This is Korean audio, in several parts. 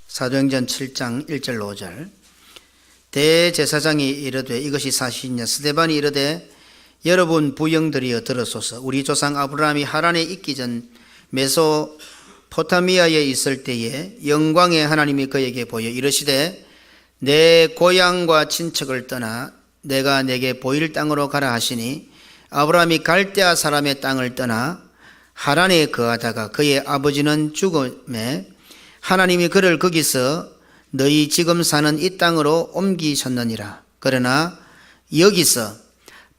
사도행전 7장 1절 5절 대제사장이 이르되 이것이 사실이냐. 스데반이 이르되 여러분 부영들이여 들으소서. 우리 조상 아브라함이 하란에 있기 전 메소포타미아에 있을 때에 영광의 하나님이 그에게 보여 이르시되 내 고향과 친척을 떠나 내가 내게 보일 땅으로 가라 하시니 아브라함이 갈대아 사람의 땅을 떠나 하란에 거하다가 그의 아버지는 죽음에 하나님이 그를 거기서 너희 지금 사는 이 땅으로 옮기셨느니라. 그러나 여기서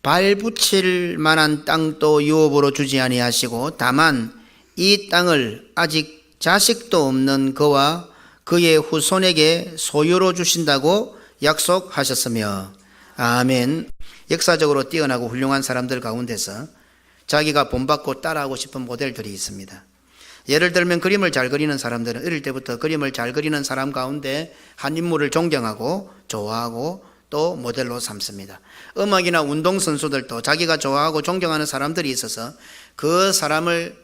발 붙일 만한 땅도 유업으로 주지 아니하시고 다만 이 땅을 아직 자식도 없는 그와 그의 후손에게 소유로 주신다고 약속하셨으며. 아멘. 역사적으로 뛰어나고 훌륭한 사람들 가운데서 자기가 본받고 따라하고 싶은 모델들이 있습니다. 예를 들면 그림을 잘 그리는 사람들은 어릴 때부터 그림을 잘 그리는 사람 가운데 한 인물을 존경하고 좋아하고 또 모델로 삼습니다. 음악이나 운동선수들도 자기가 좋아하고 존경하는 사람들이 있어서 그 사람을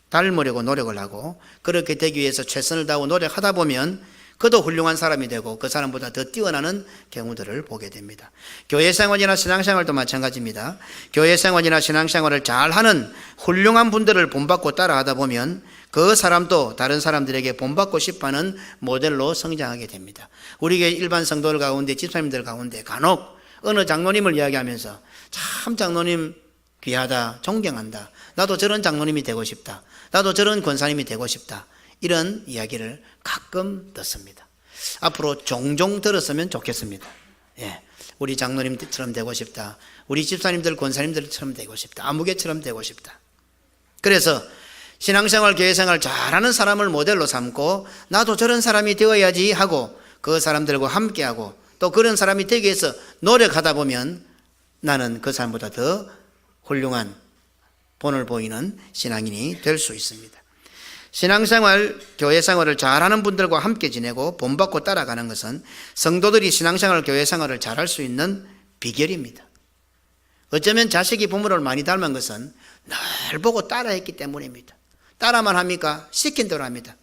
닮으려고 노력을 하고 그렇게 되기 위해서 최선을 다하고 노력하다 보면 그도 훌륭한 사람이 되고 그 사람보다 더 뛰어나는 경우들을 보게 됩니다. 교회생활이나 신앙생활도 마찬가지입니다. 교회생활이나 신앙생활을 잘하는 훌륭한 분들을 본받고 따라하다 보면 그 사람도 다른 사람들에게 본받고 싶어하는 모델로 성장하게 됩니다. 우리 교회 일반 성도들 가운데 집사님들 가운데 간혹 어느 장로님을 이야기하면서 참 장로님 귀하다, 존경한다, 나도 저런 장로님이 되고 싶다, 나도 저런 권사님이 되고 싶다, 이런 이야기를 가끔 듣습니다. 앞으로 종종 들었으면 좋겠습니다. 우리 장로님처럼 되고 싶다, 우리 집사님들 권사님들처럼 되고 싶다, 아무개처럼 되고 싶다. 그래서 신앙생활 교회생활 잘하는 사람을 모델로 삼고 나도 저런 사람이 되어야지 하고 그 사람들과 함께하고 또 그런 사람이 되기 위해서 노력하다 보면 나는 그 사람보다 더 훌륭한 본을 보이는 신앙인이 될 수 있습니다. 신앙생활, 교회생활을 잘하는 분들과 함께 지내고 본받고 따라가는 것은 성도들이 신앙생활, 교회생활을 잘할 수 있는 비결입니다. 어쩌면 자식이 부모를 많이 닮은 것은 늘 보고 따라했기 때문입니다. 따라만 합니까? 시킨 대로 합니다.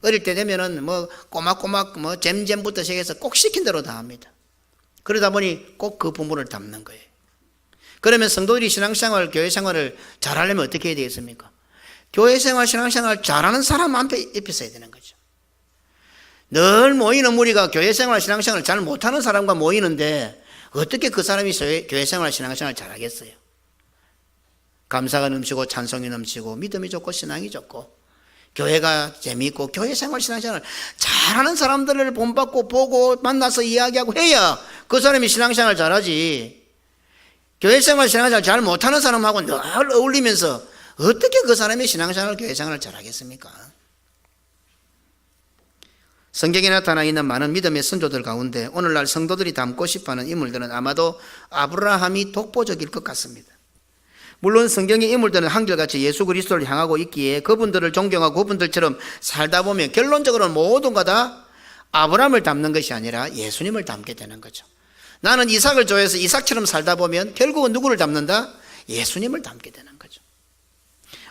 어릴 때 되면은 꼬막꼬막 잼잼부터 시작해서 꼭 시킨 대로 다 합니다. 그러다 보니 꼭 그 부모를 닮는 거예요. 그러면 성도들이 신앙생활, 교회생활을 잘하려면 어떻게 해야 되겠습니까? 교회생활, 신앙생활 잘하는 사람 앞에 있어야 되는 거죠. 늘 모이는 무리가 교회생활, 신앙생활 잘 못하는 사람과 모이는데 어떻게 그 사람이 교회생활, 신앙생활 잘하겠어요? 감사가 넘치고 찬송이 넘치고 믿음이 좋고 신앙이 좋고 교회가 재미있고 교회생활, 신앙생활 잘하는 사람들을 본받고 보고 만나서 이야기하고 해야 그 사람이 신앙생활 잘하지. 교회생활, 신앙생활 잘 못하는 사람하고 늘 어울리면서 어떻게 그 사람이 신앙생활, 교회생활을 잘하겠습니까? 성경에 나타나 있는 많은 믿음의 선조들 가운데 오늘날 성도들이 닮고 싶어하는 인물들은 아마도 아브라함이 독보적일 것 같습니다. 물론 성경의 인물들은 한결같이 예수 그리스도를 향하고 있기에 그분들을 존경하고 그분들처럼 살다 보면 결론적으로는 모두가 다 아브라함을 닮는 것이 아니라 예수님을 닮게 되는 거죠. 나는 이삭을 좋아해서 이삭처럼 살다 보면 결국은 누구를 닮는다? 예수님을 닮게 되는 거죠.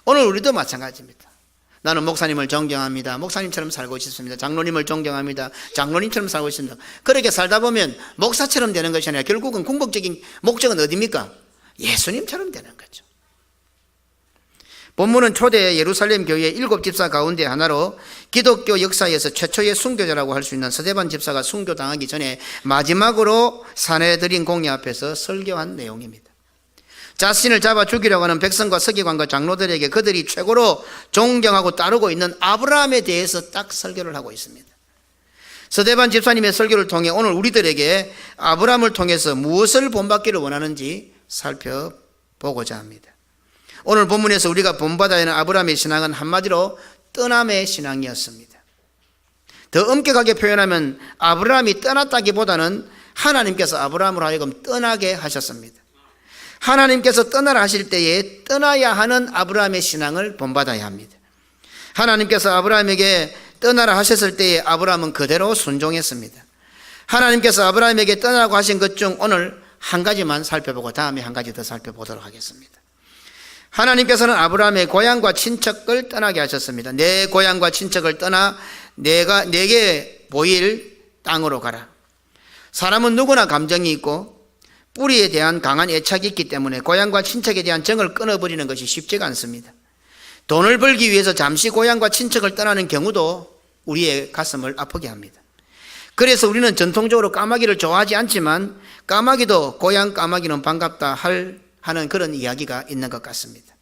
오늘 우리도 마찬가지입니다. 나는 목사님을 존경합니다. 목사님처럼 살고 싶습니다. 장로님을 존경합니다. 장로님처럼 살고 싶습니다. 그렇게 살다 보면 목사처럼 되는 것이 아니라 결국은 궁극적인 목적은 어디입니까? 예수님처럼 되는 거죠. 본문은 초대 예루살렘 교회의 7 집사 가운데 하나로 기독교 역사에서 최초의 순교자라고 할 수 있는 스데반 집사가 순교당하기 전에 마지막으로 사내들인 공회 앞에서 설교한 내용입니다. 자신을 잡아 죽이려고 하는 백성과 서기관과 장로들에게 그들이 최고로 존경하고 따르고 있는 아브라함에 대해서 딱 설교를 하고 있습니다. 스데반 집사님의 설교를 통해 오늘 우리들에게 아브라함을 통해서 무엇을 본받기를 원하는지 살펴보고자 합니다. 오늘 본문에서 우리가 본받아야 하는 아브라함의 신앙은 한마디로 떠남의 신앙이었습니다. 더 엄격하게 표현하면 아브라함이 떠났다기보다는 하나님께서 아브라함으로 하여금 떠나게 하셨습니다. 하나님께서 떠나라 하실 때에 떠나야 하는 아브라함의 신앙을 본받아야 합니다. 하나님께서 아브라함에게 떠나라 하셨을 때에 아브라함은 그대로 순종했습니다. 하나님께서 아브라함에게 떠나라고 하신 것 중 오늘 한 가지만 살펴보고 다음에 한 가지 더 살펴보도록 하겠습니다. 하나님께서는 아브라함의 고향과 친척을 떠나게 하셨습니다. 내 고향과 친척을 떠나 내가 내게 보일 땅으로 가라. 사람은 누구나 감정이 있고 뿌리에 대한 강한 애착이 있기 때문에 고향과 친척에 대한 정을 끊어버리는 것이 쉽지가 않습니다. 돈을 벌기 위해서 잠시 고향과 친척을 떠나는 경우도 우리의 가슴을 아프게 합니다. 그래서 우리는 전통적으로 까마귀를 좋아하지 않지만 까마귀도 고향 까마귀는 반갑다 하는 그런 이야기가 있는 것 같습니다.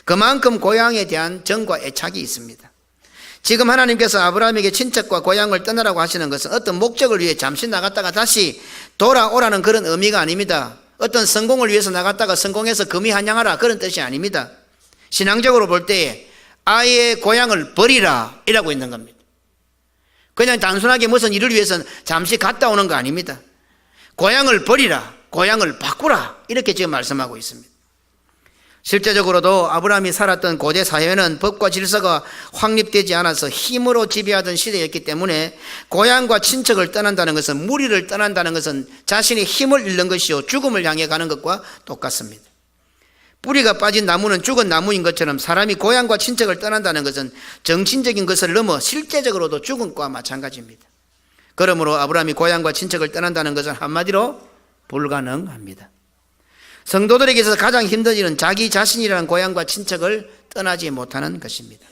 그만큼 고향에 대한 정과 애착이 있습니다. 지금 하나님께서 아브라함에게 친척과 고향을 떠나라고 하시는 것은 어떤 목적을 위해 잠시 나갔다가 다시 돌아오라는 그런 의미가 아닙니다. 어떤 성공을 위해서 나갔다가 성공해서 금이 한양하라 그런 뜻이 아닙니다. 신앙적으로 볼 때에 아예 고향을 버리라 이라고 있는 겁니다. 그냥 단순하게 무슨 일을 위해서 잠시 갔다 오는 거 아닙니다. 고향을 버리라, 고향을 바꾸라 이렇게 지금 말씀하고 있습니다. 실제적으로도 아브라함이 살았던 고대 사회는 법과 질서가 확립되지 않아서 힘으로 지배하던 시대였기 때문에 고향과 친척을 떠난다는 것은, 무리를 떠난다는 것은 자신의 힘을 잃는 것이요 죽음을 향해 가는 것과 똑같습니다. 뿌리가 빠진 나무는 죽은 나무인 것처럼 사람이 고향과 친척을 떠난다는 것은 정신적인 것을 넘어 실제적으로도 죽음과 마찬가지입니다. 그러므로 아브라함이 고향과 친척을 떠난다는 것은 한마디로 불가능합니다. 성도들에게 있어서 가장 힘든 일은 자기 자신이라는 고향과 친척을 떠나지 못하는 것입니다.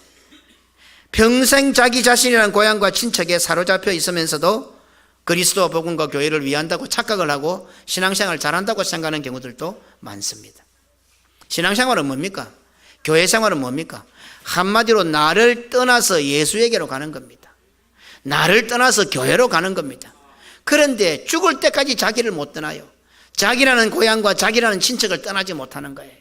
평생 자기 자신이라는 고향과 친척에 사로잡혀 있으면서도 그리스도 복음과 교회를 위한다고 착각을 하고 신앙생활을 잘한다고 생각하는 경우들도 많습니다. 신앙생활은 뭡니까? 교회생활은 뭡니까? 한마디로 나를 떠나서 예수에게로 가는 겁니다. 나를 떠나서 교회로 가는 겁니다. 그런데 죽을 때까지 자기를 못 떠나요. 자기라는 고향과 자기라는 친척을 떠나지 못하는 거예요.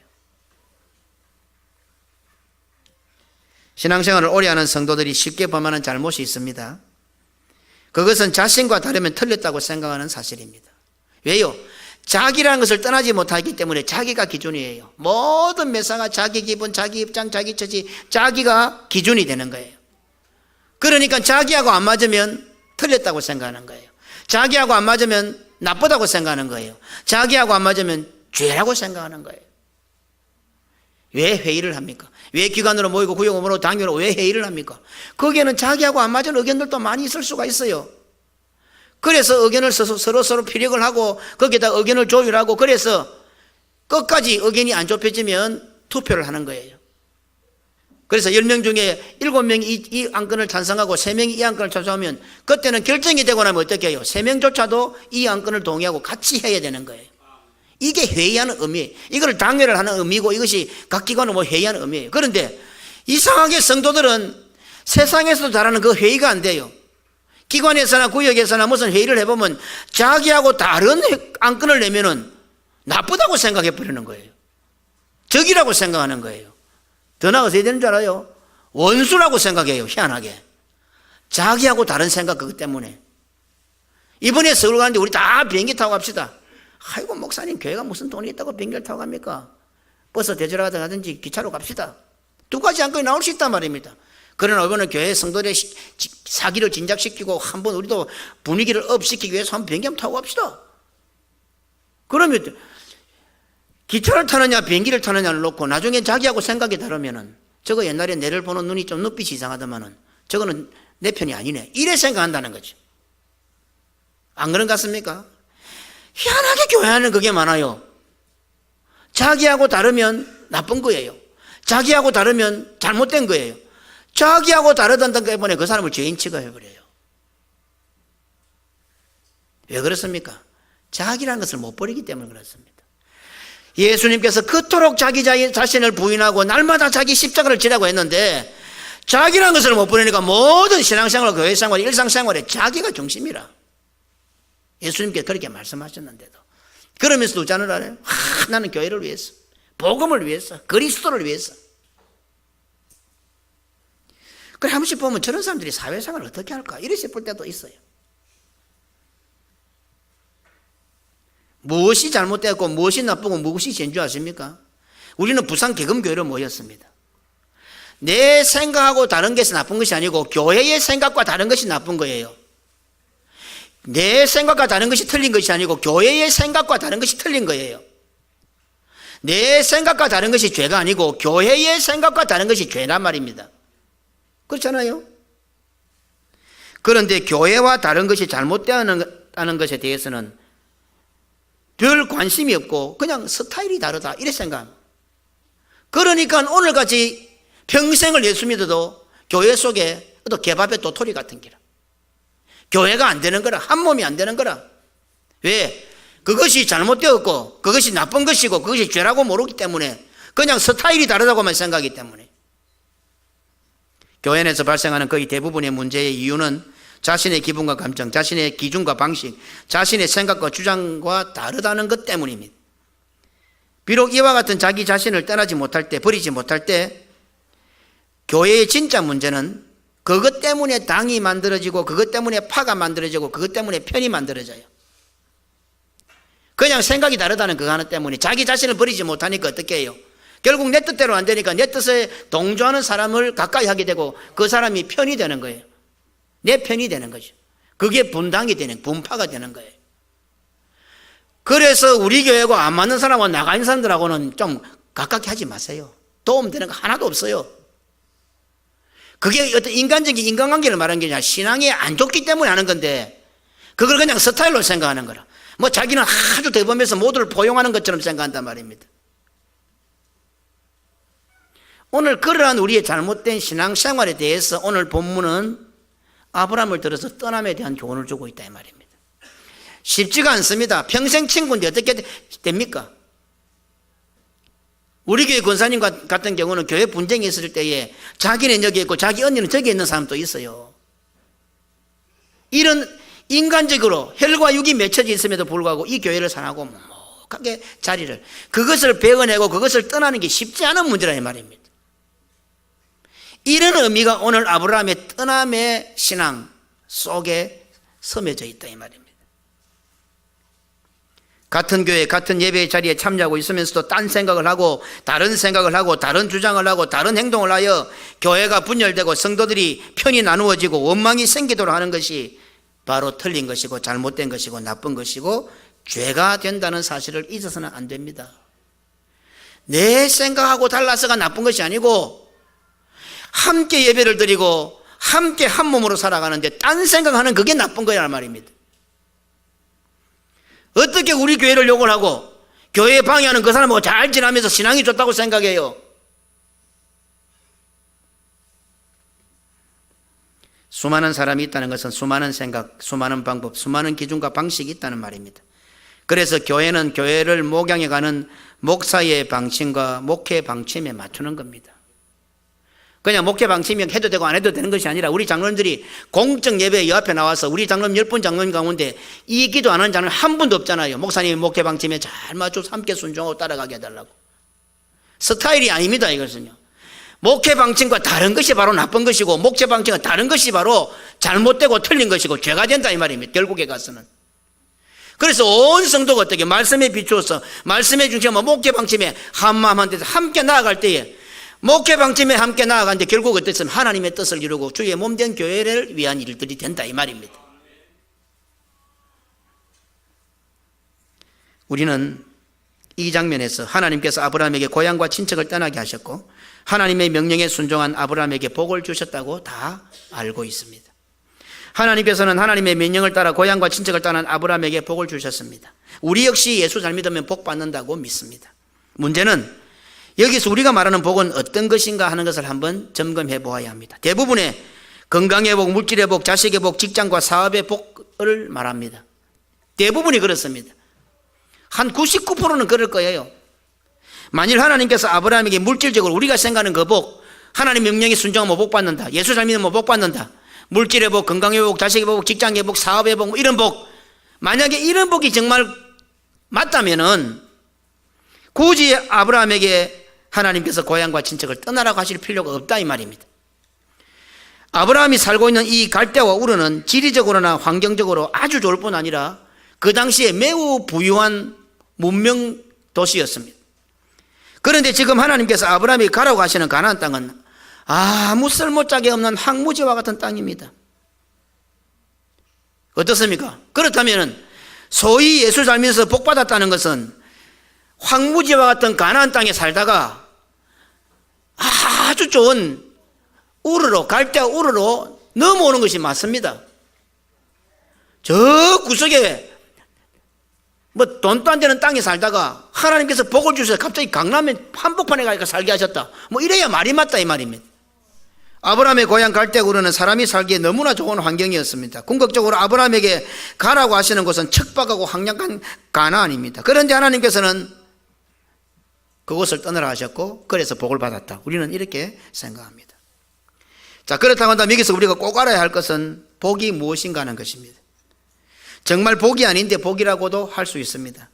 신앙생활을 오래 하는 성도들이 쉽게 범하는 잘못이 있습니다. 그것은 자신과 다르면 틀렸다고 생각하는 사실입니다. 왜요? 자기라는 것을 떠나지 못하기 때문에 자기가 기준이에요. 모든 매사가 자기 기분, 자기 입장, 자기 처지, 자기가 기준이 되는 거예요. 그러니까 자기하고 안 맞으면 틀렸다고 생각하는 거예요. 자기하고 안 맞으면 나쁘다고 생각하는 거예요. 자기하고 안 맞으면 죄라고 생각하는 거예요. 왜 회의를 합니까? 왜 기관으로 모이고 구역으로 당회로 왜 회의를 합니까? 거기에는 자기하고 안 맞은 의견들도 많이 있을 수가 있어요. 그래서 의견을 서로 피력을 하고 거기에다 의견을 조율하고 그래서 끝까지 의견이 안 좁혀지면 투표를 하는 거예요. 그래서 10명 중에 7명이 이 안건을 찬성하고 3명이 이 안건을 찬성하면 그때는 결정이 되고 나면 어떻게 해요? 3명조차도 이 안건을 동의하고 같이 해야 되는 거예요. 이게 회의하는 의미예요. 이걸 당회를 하는 의미고 이것이 각 기관을 회의하는 의미예요. 그런데 이상하게 성도들은 세상에서도 잘하는 그 회의가 안 돼요. 기관에서나 구역에서나 무슨 회의를 해보면 자기하고 다른 안건을 내면은 나쁘다고 생각해 버리는 거예요. 적이라고 생각하는 거예요. 더 나아가서 해야 되는 줄 알아요? 원수라고 생각해요. 희한하게. 자기하고 다른 생각 그것 때문에. 이번에 서울 가는데 우리 다 비행기 타고 갑시다. 아이고 목사님 교회가 무슨 돈이 있다고 비행기를 타고 갑니까? 버스 대절하다 가든지 기차로 갑시다. 두 가지 안건이 나올 수 있단 말입니다. 그러나 이번에 교회 성도들의 사기를 진작시키고 한번 우리도 분위기를 업시키기 위해서 한번 비행기 한번 타고 갑시다. 그러면 기차를 타느냐 비행기를 타느냐를 놓고 나중에 자기하고 생각이 다르면은 저거 옛날에 내를 보는 눈이 좀 눈빛이 이상하더만은 저거는 내 편이 아니네 이래 생각한다는 거죠. 안 그런 것 같습니까? 희한하게 교회는 그게 많아요. 자기하고 다르면 나쁜 거예요. 자기하고 다르면 잘못된 거예요. 자기하고 다르다는 것 때문에 그 사람을 죄인 취급해버려요. 왜 그렇습니까? 자기라는 것을 못 버리기 때문에 그렇습니다. 예수님께서 그토록 자기 자신을 부인하고 날마다 자기 십자가를 지라고 했는데 자기라는 것을 못 버리니까 모든 신앙생활, 교회생활, 일상생활에 자기가 중심이라. 예수님께서 그렇게 말씀하셨는데도 그러면서도 자는 알아요? 나는 교회를 위해서, 복음을 위해서, 그리스도를 위해서. 그래 한 번씩 보면 저런 사람들이 사회생활을 어떻게 할까 이래 싶을 때도 있어요. 무엇이 잘못되었고 무엇이 나쁘고 무엇이 죄인 줄 아십니까? 우리는 부산 개금교회로 모였습니다. 내 생각하고 다른 것이 나쁜 것이 아니고 교회의 생각과 다른 것이 나쁜 거예요. 내 생각과 다른 것이 틀린 것이 아니고 교회의 생각과 다른 것이 틀린 거예요. 내 생각과 다른 것이 죄가 아니고 교회의 생각과 다른 것이 죄란 말입니다. 그렇잖아요. 그런데 교회와 다른 것이 잘못되었다는 것에 대해서는 별 관심이 없고 그냥 스타일이 다르다 이렇게 생각합니다. 그러니까 오늘같이 평생을 예수 믿어도 교회 속에 또 개밥의 도토리 같은 기라. 교회가 안 되는 거라. 한 몸이 안 되는 거라. 왜? 그것이 잘못되었고 그것이 나쁜 것이고 그것이 죄라고 모르기 때문에 그냥 스타일이 다르다고만 생각하기 때문에. 교회 내에서 발생하는 거의 대부분의 문제의 이유는 자신의 기분과 감정, 자신의 기준과 방식, 자신의 생각과 주장과 다르다는 것 때문입니다. 비록 이와 같은 자기 자신을 떠나지 못할 때, 버리지 못할 때 교회의 진짜 문제는 그것 때문에 당이 만들어지고 그것 때문에 파가 만들어지고 그것 때문에 편이 만들어져요. 그냥 생각이 다르다는 그거 하나 때문에 자기 자신을 버리지 못하니까 어떻게 해요? 결국 내 뜻대로 안 되니까 내 뜻에 동조하는 사람을 가까이 하게 되고 그 사람이 편이 되는 거예요. 내 편이 되는 거죠. 그게 분당이 되는, 분파가 되는 거예요. 그래서 우리 교회가 안 맞는 사람하고 나가 있는 사람들하고는 좀 가깝게 하지 마세요. 도움되는 거 하나도 없어요. 그게 어떤 인간적인 인간관계를 말하는 게 아니라 신앙이 안 좋기 때문에 하는 건데 그걸 그냥 스타일로 생각하는 거라. 뭐 자기는 아주 대범해서 모두를 포용하는 것처럼 생각한단 말입니다. 오늘 그러한 우리의 잘못된 신앙생활에 대해서 오늘 본문은 아브라함을 들어서 떠남에 대한 교훈을 주고 있다 이 말입니다. 쉽지가 않습니다. 평생 친구인데 어떻게 됩니까? 우리 교회 권사님 같은 경우는 교회 분쟁이 있을 때에 자기는 여기 있고 자기 언니는 저기 있는 사람도 있어요. 이런 인간적으로 혈과 육이 맺혀져 있음에도 불구하고 이 교회를 사랑하고 묵묵하게 자리를 그것을 베어내고 그것을 떠나는 게 쉽지 않은 문제라 이 말입니다. 이런 의미가 오늘 아브라함의 떠남의 신앙 속에 서며져 있다 이 말입니다. 같은 교회 같은 예배의 자리에 참여하고 있으면서도 딴 생각을 하고 다른 생각을 하고 다른 주장을 하고 다른 행동을 하여 교회가 분열되고 성도들이 편이 나누어지고 원망이 생기도록 하는 것이 바로 틀린 것이고 잘못된 것이고 나쁜 것이고 죄가 된다는 사실을 잊어서는 안 됩니다. 내 생각하고 달라서가 나쁜 것이 아니고 함께 예배를 드리고 함께 한 몸으로 살아가는데 딴 생각하는 그게 나쁜 거야 말입니다. 어떻게 우리 교회를 욕을 하고 교회에 방해하는 그 사람하고 잘 지나면서 신앙이 좋다고 생각해요? 수많은 사람이 있다는 것은 수많은 생각, 수많은 방법, 수많은 기준과 방식이 있다는 말입니다. 그래서 교회는 교회를 목양해가는 목사의 방침과 목회 방침에 맞추는 겁니다. 그냥 목회 방침이 해도 되고 안 해도 되는 것이 아니라 우리 장로님들이 공적 예배 이 앞에 나와서 우리 장로님 10분 장로님 가운데 이 기도 안 하는 장로님 한 분도 없잖아요. 목사님이 목회 방침에 잘 맞춰서 함께 순종하고 따라가게 해달라고. 스타일이 아닙니다 이것은요. 목회 방침과 다른 것이 바로 나쁜 것이고 목회 방침과 다른 것이 바로 잘못되고 틀린 것이고 죄가 된다 이 말입니다. 결국에 가서는. 그래서 온 성도가 어떻게 말씀에 비추어서 말씀의 중심은 목회 방침에 한마음 한데서 함께 나아갈 때에 목회 방침에 함께 나아가는데 결국 어떻습니까? 하나님의 뜻을 이루고 주의 몸된 교회를 위한 일들이 된다 이 말입니다. 우리는 이 장면에서 하나님께서 아브라함에게 고향과 친척을 떠나게 하셨고 하나님의 명령에 순종한 아브라함에게 복을 주셨다고 다 알고 있습니다. 하나님께서는 하나님의 명령을 따라 고향과 친척을 떠난 아브라함에게 복을 주셨습니다. 우리 역시 예수 잘 믿으면 복 받는다고 믿습니다. 문제는 여기서 우리가 말하는 복은 어떤 것인가 하는 것을 한번 점검해 보아야 합니다. 대부분의 건강의 복, 물질의 복, 자식의 복, 직장과 사업의 복을 말합니다. 대부분이 그렇습니다. 한 99%는 그럴 거예요. 만일 하나님께서 아브라함에게 물질적으로 우리가 생각하는 그 복, 하나님 명령에 순종하면 복 받는다, 예수 잘 믿으면 복 받는다, 물질의 복, 건강의 복, 자식의 복, 직장의 복, 사업의 복, 이런 복, 만약에 이런 복이 정말 맞다면은 굳이 아브라함에게 하나님께서 고향과 친척을 떠나라고 하실 필요가 없다 이 말입니다. 아브라함이 살고 있는 이 갈대와 우르는 지리적으로나 환경적으로 아주 좋을 뿐 아니라 그 당시에 매우 부유한 문명 도시였습니다. 그런데 지금 하나님께서 아브라함이 가라고 하시는 가나안 땅은 아무 쓸모짝에 없는 황무지와 같은 땅입니다. 어떻습니까? 그렇다면 소위 예수 잘 믿어서 복 받았다는 것은 황무지와 같은 가나안 땅에 살다가 아주 좋은 우르로, 갈대아 우르로 넘어오는 것이 맞습니다. 저 구석에 뭐 돈도 안 되는 땅에 살다가 하나님께서 복을 주셔서 갑자기 강남에 한복판에 가니까 살게 하셨다. 뭐 이래야 말이 맞다 이 말입니다. 아브라함의 고향 갈대아 우르는 사람이 살기에 너무나 좋은 환경이었습니다. 궁극적으로 아브라함에게 가라고 하시는 곳은 척박하고 황량한 가나안입니다. 그런데 하나님께서는 그곳을 떠나라 하셨고 그래서 복을 받았다. 우리는 이렇게 생각합니다. 자, 그렇다고 한다면 여기서 우리가 꼭 알아야 할 것은 복이 무엇인가 하는 것입니다. 정말 복이 아닌데 복이라고도 할 수 있습니다.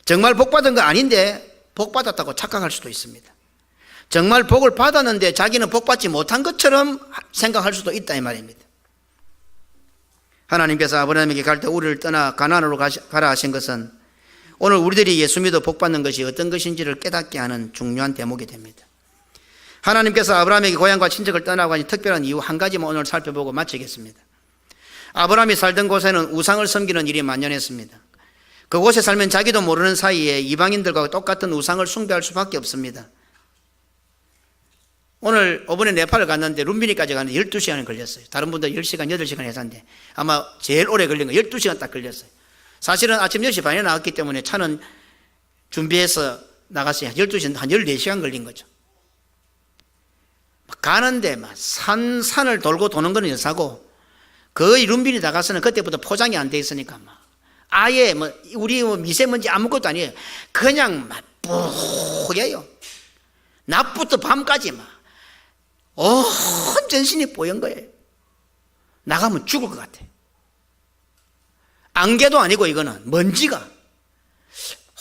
정말 복 받은 거 아닌데 복 받았다고 착각할 수도 있습니다. 정말 복을 받았는데 자기는 복 받지 못한 것처럼 생각할 수도 있다 이 말입니다. 하나님께서 아브라함에게 갈대아 우르를 떠나 가나안으로 가라 하신 것은 오늘 우리들이 예수 믿어 복 받는 것이 어떤 것인지를 깨닫게 하는 중요한 대목이 됩니다. 하나님께서 아브라함에게 고향과 친척을 떠나고 하신 특별한 이유 한 가지만 오늘 살펴보고 마치겠습니다. 아브라함이 살던 곳에는 우상을 섬기는 일이 만연했습니다. 그곳에 살면 자기도 모르는 사이에 이방인들과 똑같은 우상을 숭배할 수밖에 없습니다. 오늘 이번에 네팔을 갔는데 룸비니까지 가는데 12시간이 걸렸어요. 다른 분들 10시간, 8시간 해서인데 아마 제일 오래 걸린 거 12시간 딱 걸렸어요. 사실은 아침 10시 반에 나왔기 때문에 차는 준비해서 나갔어요. 12시간, 한 14시간 걸린 거죠. 가는데 막 산을 돌고 도는 거는 여사고 거의 룸비니 다 가서는 그때부터 포장이 안 돼 있으니까 막 아예 뭐 우리 미세먼지 아무것도 아니에요. 그냥 막 뿌예요. 낮부터 밤까지 막 온 전신이 뽀연 거예요. 나가면 죽을 것 같아. 안개도 아니고 이거는 먼지가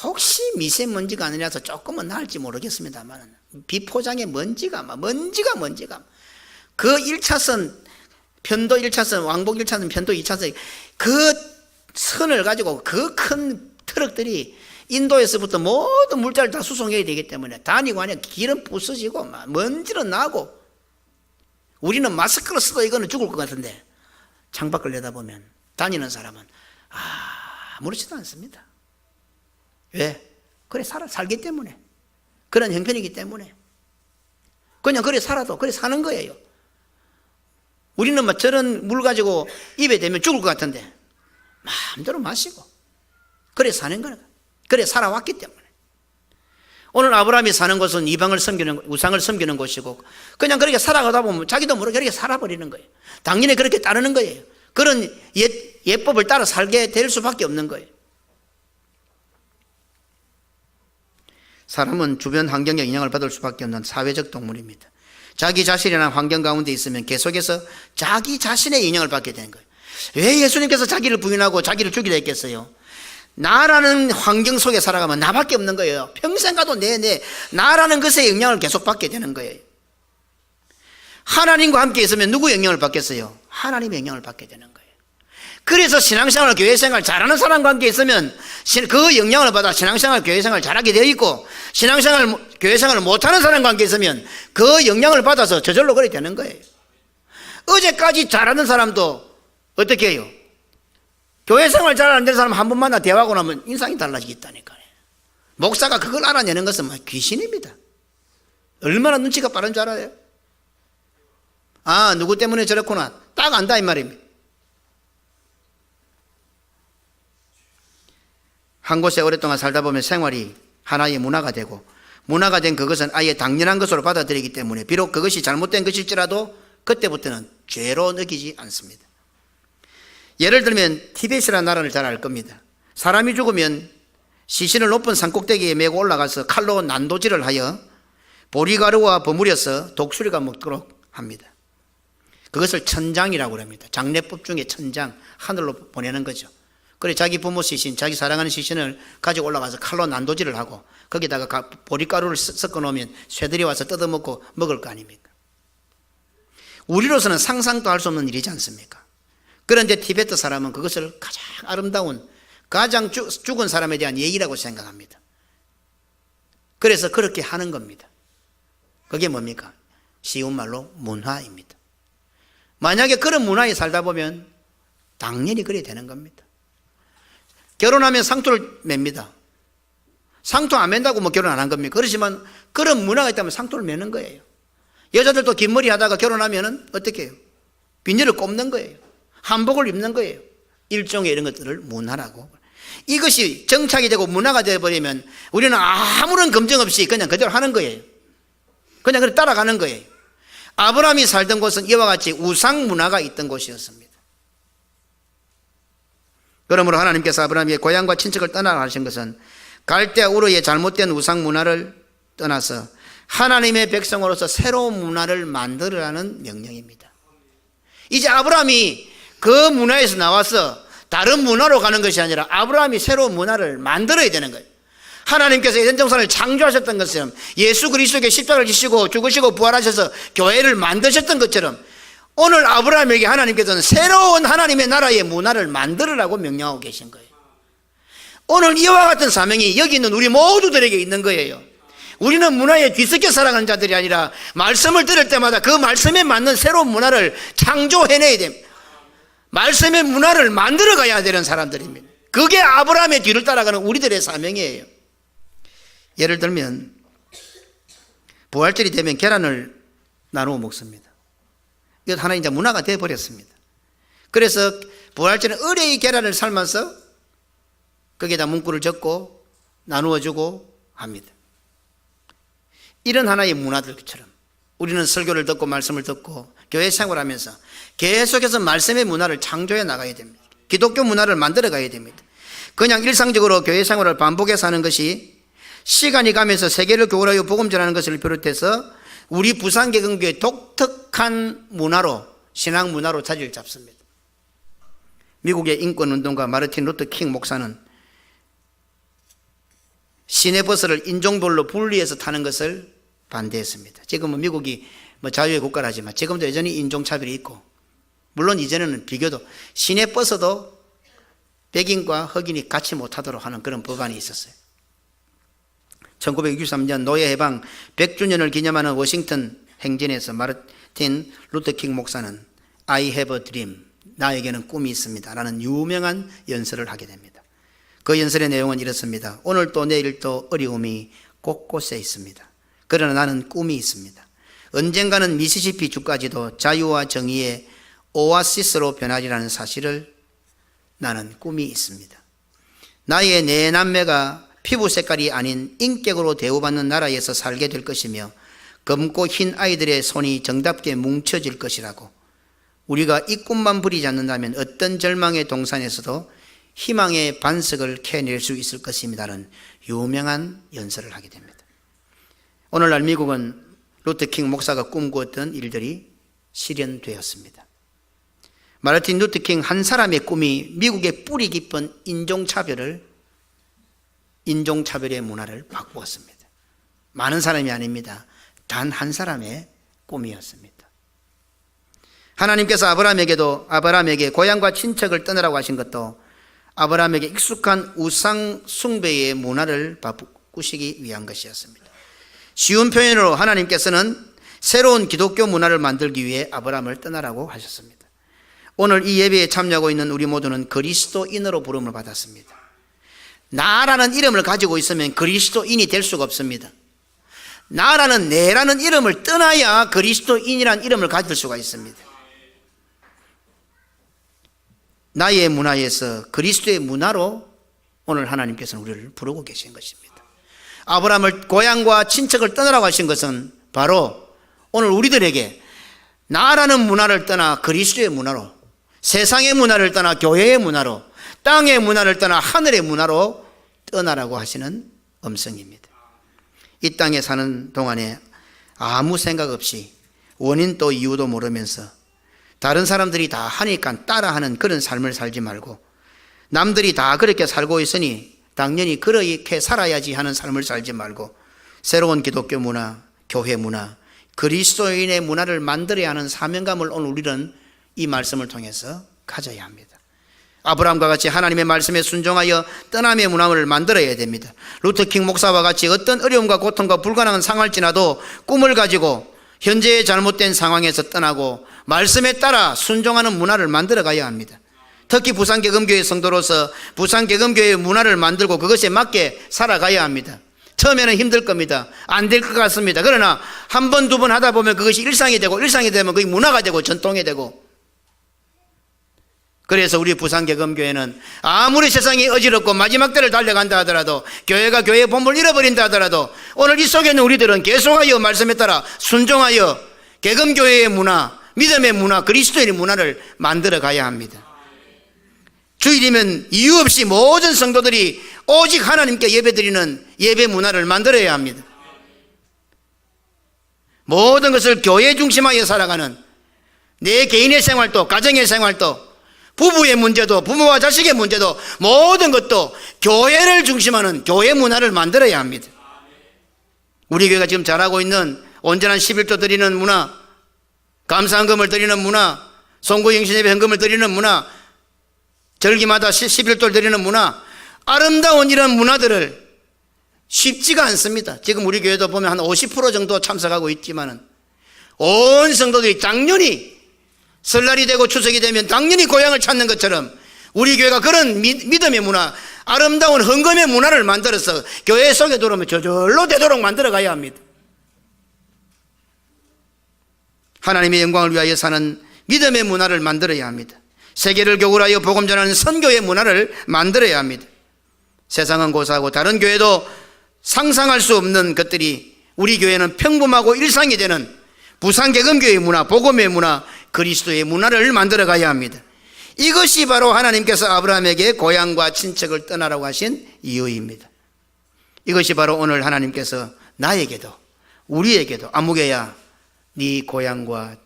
혹시 미세먼지가 아니라서 조금은 나을지 모르겠습니다만 비포장의 먼지가 그 1차선 편도 1차선 왕복 1차선 편도 2차선 그 선을 가지고 그 큰 트럭들이 인도에서부터 모든 물자를 다 수송해야 되기 때문에 다니고 하니 길은 부서지고 막 먼지는 나고 우리는 마스크를 써도 이거는 죽을 것 같은데 창밖을 내다보면 다니는 사람은 아무렇지도 않습니다. 왜? 그래 살기 때문에 그런 형편이기 때문에 그냥 그래 살아도 그래 사는 거예요. 우리는 막 저런 물 가지고 입에 대면 죽을 것 같은데 마음대로 마시고 그래 사는 거는 그래 살아왔기 때문에 오늘 아브라함이 사는 곳은 이방을 섬기는 우상을 섬기는 곳이고 그냥 그렇게 살아가다 보면 자기도 모르게 그렇게 살아버리는 거예요. 당연히 그렇게 따르는 거예요. 그런 예법을 따라 살게 될 수밖에 없는 거예요. 사람은 주변 환경에 영향을 받을 수밖에 없는 사회적 동물입니다. 자기 자신이나 환경 가운데 있으면 계속해서 자기 자신의 영향을 받게 되는 거예요. 왜 예수님께서 자기를 부인하고 자기를 죽이려 했겠어요? 나라는 환경 속에 살아가면 나밖에 없는 거예요. 평생 가도 나라는 것에 영향을 계속 받게 되는 거예요. 하나님과 함께 있으면 누구 영향을 받겠어요? 하나님의 영향을 받게 되는 거예요. 그래서 신앙생활, 교회생활 잘하는 사람과 함께 있으면 그 영향을 받아 신앙생활, 교회생활 잘하게 되어 있고 신앙생활, 교회생활을 못하는 사람과 함께 있으면 그 영향을 받아서 저절로 그렇게 되는 거예요. 어제까지 잘하는 사람도 어떻게 해요? 교회생활 잘 안 되는 사람 한 번 만나 대화하고 나면 인상이 달라지겠다니까요. 목사가 그걸 알아내는 것은 막 귀신입니다. 얼마나 눈치가 빠른 줄 알아요? 누구 때문에 저렇구나 딱 안다 이 말입니다. 한 곳에 오랫동안 살다 보면 생활이 하나의 문화가 되고 문화가 된 그것은 아예 당연한 것으로 받아들이기 때문에 비록 그것이 잘못된 것일지라도 그때부터는 죄로 느끼지 않습니다. 예를 들면 티벳이라는 나라를 잘 알 겁니다. 사람이 죽으면 시신을 높은 산꼭대기에 메고 올라가서 칼로 난도질을 하여 보리가루와 버무려서 독수리가 먹도록 합니다. 그것을 천장이라고 합니다. 장례법 중에 천장, 하늘로 보내는 거죠. 그래 자기 부모 시신, 자기 사랑하는 시신을 가지고 올라가서 칼로 난도질을 하고 거기다가 보리가루를 섞어 놓으면 새들이 와서 뜯어먹고 먹을 거 아닙니까? 우리로서는 상상도 할 수 없는 일이지 않습니까? 그런데 티베트 사람은 그것을 가장 아름다운, 가장 죽은 사람에 대한 예의라고 생각합니다. 그래서 그렇게 하는 겁니다. 그게 뭡니까? 쉬운 말로 문화입니다. 만약에 그런 문화에 살다 보면 당연히 그래 되는 겁니다. 결혼하면 상투를 맵니다. 상토 안 맨다고 뭐 결혼 안 한 겁니까? 그렇지만 그런 문화가 있다면 상토를 매는 거예요. 여자들도 긴 머리 하다가 결혼하면은 어떻게 해요? 비닐을 꼽는 거예요. 한복을 입는 거예요. 일종의 이런 것들을 문화라고. 이것이 정착이 되고 문화가 되어버리면 우리는 아무런 검증 없이 그냥 그대로 하는 거예요. 그냥 그렇게 따라가는 거예요. 아브라함이 살던 곳은 이와 같이 우상 문화가 있던 곳이었습니다. 그러므로 하나님께서 아브라함의 고향과 친척을 떠나라 하신 것은 갈대아 우르의 잘못된 우상 문화를 떠나서 하나님의 백성으로서 새로운 문화를 만들으라는 명령입니다. 이제 아브라함이 그 문화에서 나와서 다른 문화로 가는 것이 아니라 아브라함이 새로운 문화를 만들어야 되는 거예요. 하나님께서 에덴 동산을 창조하셨던 것처럼 예수 그리스도께 십자가를 지시고 죽으시고 부활하셔서 교회를 만드셨던 것처럼 오늘 아브라함에게 하나님께서는 새로운 하나님의 나라의 문화를 만들으라고 명령하고 계신 거예요. 오늘 이와 같은 사명이 여기 있는 우리 모두들에게 있는 거예요. 우리는 문화에 뒤섞여 살아가는 자들이 아니라 말씀을 들을 때마다 그 말씀에 맞는 새로운 문화를 창조해내야 됩니다. 말씀의 문화를 만들어 가야 되는 사람들입니다. 그게 아브라함의 뒤를 따라가는 우리들의 사명이에요. 예를 들면 부활절이 되면 계란을 나누어 먹습니다. 이것 하나 이제 문화가 되어버렸습니다. 그래서 부활절에 의뢰의 계란을 삶아서 거기에다 문구를 적고 나누어주고 합니다. 이런 하나의 문화들처럼 우리는 설교를 듣고 말씀을 듣고 교회 생활하면서 계속해서 말씀의 문화를 창조해 나가야 됩니다. 기독교 문화를 만들어 가야 됩니다. 그냥 일상적으로 교회 생활을 반복해서 하는 것이 시간이 가면서 세계를 교훈하여 복음 전하는 것을 비롯해서 우리 부산개근교의 독특한 문화로, 신앙 문화로 자리를 잡습니다. 미국의 인권운동가 마르틴 루터 킹 목사는 시내버스를 인종별로 분리해서 타는 것을 반대했습니다. 지금은 미국이 자유의 국가라지만 지금도 여전히 인종차별이 있고, 물론 이전에는 비교도 시내버스도 백인과 흑인이 같이 못하도록 하는 그런 법안이 있었어요. 1963년 노예해방 100주년을 기념하는 워싱턴 행진에서 마르틴 루터 킹 목사는 I have a dream, 나에게는 꿈이 있습니다 라는 유명한 연설을 하게 됩니다. 그 연설의 내용은 이렇습니다. 오늘도 내일도 어려움이 곳곳에 있습니다. 그러나 나는 꿈이 있습니다. 언젠가는 미시시피 주까지도 자유와 정의의 오아시스로 변하리라는 사실을 나는 꿈이 있습니다. 나의 네 남매가 피부 색깔이 아닌 인격으로 대우받는 나라에서 살게 될 것이며 검고 흰 아이들의 손이 정답게 뭉쳐질 것이라고, 우리가 이 꿈만 부리지 않는다면 어떤 절망의 동산에서도 희망의 반석을 캐낼 수 있을 것입니다는 유명한 연설을 하게 됩니다. 오늘날 미국은 루터킹 목사가 꿈꾸었던 일들이 실현되었습니다. 마르틴 루터킹 한 사람의 꿈이 미국의 뿌리 깊은 인종차별의 문화를 바꾸었습니다. 많은 사람이 아닙니다. 단 한 사람의 꿈이었습니다. 하나님께서 아브라함에게 고향과 친척을 떠나라고 하신 것도 아브라함에게 익숙한 우상 숭배의 문화를 바꾸시기 위한 것이었습니다. 쉬운 표현으로 하나님께서는 새로운 기독교 문화를 만들기 위해 아브라함을 떠나라고 하셨습니다. 오늘 이 예배에 참여하고 있는 우리 모두는 그리스도인으로 부름을 받았습니다. 나라는 이름을 가지고 있으면 그리스도인이 될 수가 없습니다. 나라는 내라는 이름을 떠나야 그리스도인이라는 이름을 가질 수가 있습니다. 나의 문화에서 그리스도의 문화로 오늘 하나님께서는 우리를 부르고 계신 것입니다. 아브라함을 고향과 친척을 떠나라고 하신 것은 바로 오늘 우리들에게 나라는 문화를 떠나 그리스도의 문화로, 세상의 문화를 떠나 교회의 문화로, 땅의 문화를 떠나 하늘의 문화로 떠나라고 하시는 음성입니다. 이 땅에 사는 동안에 아무 생각 없이 원인도 이유도 모르면서 다른 사람들이 다 하니까 따라하는 그런 삶을 살지 말고, 남들이 다 그렇게 살고 있으니 당연히 그렇게 살아야지 하는 삶을 살지 말고, 새로운 기독교 문화, 교회 문화, 그리스도인의 문화를 만들어야 하는 사명감을 오늘 우리는 이 말씀을 통해서 가져야 합니다. 아브라함과 같이 하나님의 말씀에 순종하여 떠남의 문화를 만들어야 됩니다. 루터킹 목사와 같이 어떤 어려움과 고통과 불가능한 상황을 지나도 꿈을 가지고 현재의 잘못된 상황에서 떠나고 말씀에 따라 순종하는 문화를 만들어 가야 합니다. 특히 부산개검교회 성도로서 부산개검교회의 문화를 만들고 그것에 맞게 살아가야 합니다. 처음에는 힘들 겁니다. 안 될 것 같습니다. 그러나 한 번, 두 번 하다 보면 그것이 일상이 되고, 일상이 되면 그게 문화가 되고 전통이 되고, 그래서 우리 부산개검교회는 아무리 세상이 어지럽고 마지막 때를 달려간다 하더라도, 교회가 교회의 본분을 잃어버린다 하더라도, 오늘 이 속에 있는 우리들은 계속하여 말씀에 따라 순종하여 개검교회의 문화, 믿음의 문화, 그리스도의 문화를 만들어 가야 합니다. 주일이면 이유 없이 모든 성도들이 오직 하나님께 예배드리는 예배 문화를 만들어야 합니다. 모든 것을 교회 중심하여 살아가는, 내 개인의 생활도, 가정의 생활도, 부부의 문제도, 부모와 자식의 문제도, 모든 것도 교회를 중심하는 교회 문화를 만들어야 합니다. 우리 교회가 지금 잘하고 있는 온전한 11조 드리는 문화, 감사헌금을 드리는 문화, 송구영신예배 헌금을 드리는 문화, 절기마다 11조를 드리는 문화, 아름다운 이런 문화들을 쉽지가 않습니다. 지금 우리 교회도 보면 한 50% 정도 참석하고 있지만은 온 성도들이 당연히 설날이 되고 추석이 되면 당연히 고향을 찾는 것처럼 우리 교회가 그런 믿음의 문화, 아름다운 헌금의 문화를 만들어서 교회 속에 들어오면 저절로 되도록 만들어 가야 합니다. 하나님의 영광을 위하여 사는 믿음의 문화를 만들어야 합니다. 세계를 교훈하여 복음 전하는 선교의 문화를 만들어야 합니다. 세상은 고사하고 다른 교회도 상상할 수 없는 것들이 우리 교회는 평범하고 일상이 되는 부산개검교회의 문화, 복음의 문화, 그리스도의 문화를 만들어 가야 합니다. 이것이 바로 하나님께서 아브라함에게 고향과 친척을 떠나라고 하신 이유입니다. 이것이 바로 오늘 하나님께서 나에게도 우리에게도 아무개야 네 고향과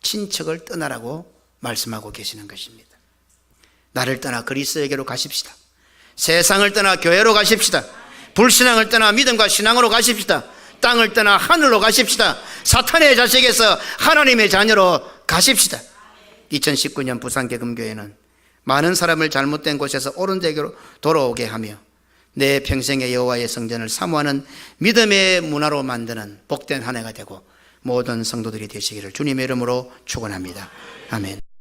친척을 떠나라고 말씀하고 계시는 것입니다. 나를 떠나 그리스도에게로 가십시다. 세상을 떠나 교회로 가십시다. 불신앙을 떠나 믿음과 신앙으로 가십시다. 땅을 떠나 하늘로 가십시다. 사탄의 자식에서 하나님의 자녀로 가십시다. 2019년 부산개검교회는 많은 사람을 잘못된 곳에서 옳은 데로 돌아오게 하며 내 평생의 여호와의 성전을 사모하는 믿음의 문화로 만드는 복된 한 해가 되고 모든 성도들이 되시기를 주님의 이름으로 축원합니다. 아멘.